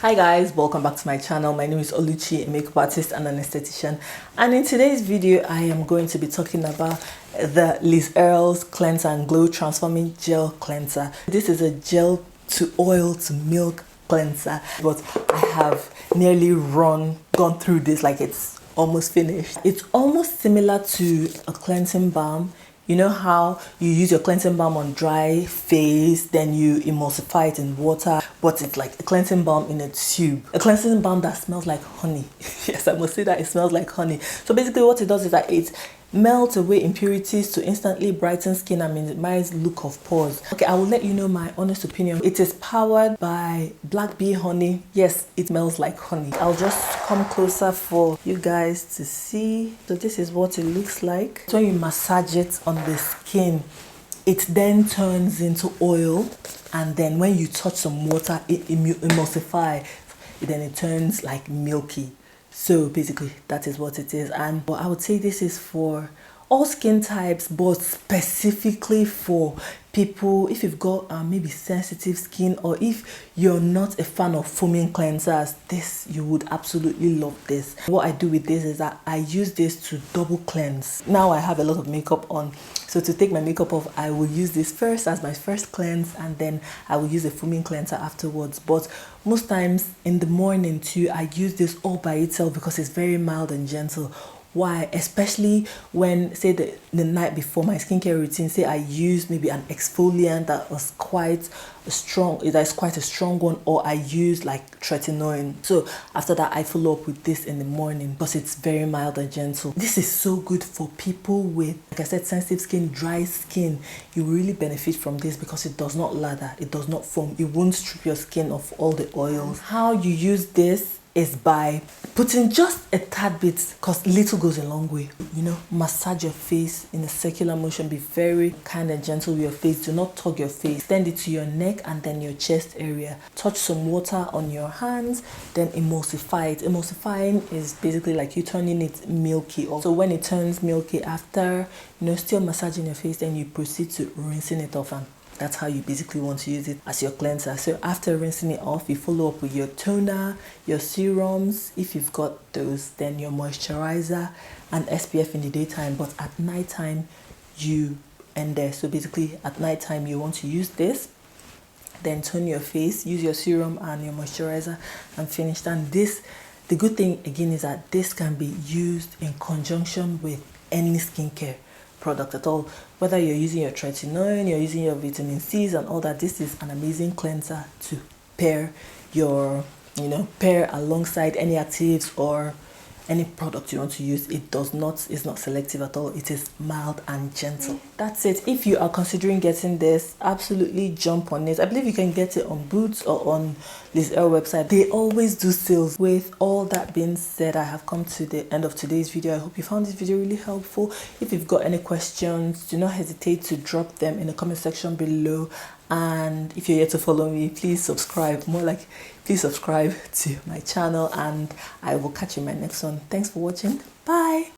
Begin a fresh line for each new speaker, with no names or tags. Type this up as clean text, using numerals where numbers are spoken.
Hi guys, welcome back to my channel. My name is Oluchi, a makeup artist and an esthetician, and in today's video I am going to be talking about the Liz Earle's Cleanser and Glow Transforming Gel Cleanser. This is a gel to oil to milk cleanser, but I have nearly gone through this, like it's almost finished. It's almost similar to a cleansing balm. You know how you use your cleansing balm on dry face, then you emulsify it in water, but it's like a cleansing balm in a tube. A cleansing balm that smells like honey. Yes, I must say that it smells like honey. So basically what it does is that it melts away impurities to instantly brighten skin and minimize look of pores. Okay, I will let you know my honest opinion. It is powered by black bee honey. Yes, it smells like honey. I'll just come closer for you guys to see. So this is what it looks like. So when you massage it on the skin, it then turns into oil, and then when you touch some water, it emulsifies, then it turns like milky. So basically that is what it is. And I would say this is for all skin types, but specifically for people if you've got maybe sensitive skin, or if you're not a fan of foaming cleansers, this you would absolutely love this. What I do with this is that I use this to double cleanse. Now I have a lot of makeup on, so to take my makeup off, I will use this first as my first cleanse, and then I will use a foaming cleanser afterwards. But most times in the morning too, I use this all by itself because it's very mild and gentle. Why? Especially when, say, the night before my skincare routine, say I use maybe an exfoliant that was quite a strong one, or I use like tretinoin. So after that I follow up with this in the morning because it's very mild and gentle. This is so good for people with, like I said, sensitive skin, dry skin. You really benefit from this because it does not lather, it does not foam, it won't strip your skin of all the oils. How you use this is by putting just a tad bit, because little goes a long way. You know, massage your face in a circular motion. Be very kind and gentle with your face. Do not tug your face. Extend it to your neck and then your chest area. Touch some water on your hands, then emulsify it. Emulsifying is basically like you turning it milky. So when it turns milky, after, you know, still massaging your face, then you proceed to rinsing it off, and that's how you basically want to use it as your cleanser. So after rinsing it off, you follow up with your toner, your serums, if you've got those, then your moisturizer and SPF in the daytime. But at nighttime, you end there. So basically at nighttime, you want to use this, then tone your face, use your serum and your moisturizer, and finish. And this, the good thing again is that this can be used in conjunction with any skincare product at all. Whether you're using your tretinoin, you're using your vitamin C's and all that, this is an amazing cleanser to pair alongside any actives or any product you want to use. It's not selective at all. It is mild and gentle. That's it. If you are considering getting this, absolutely jump on it. I believe you can get it on Boots or on Liz Earle website. They always do sales. With all that being said, I have come to the end of today's video. I hope you found this video really helpful. If you've got any questions, do not hesitate to drop them in the comment section below. And if you're yet to follow me, please subscribe. Please subscribe to my channel, and I will catch you in my next one. Thanks for watching. Bye.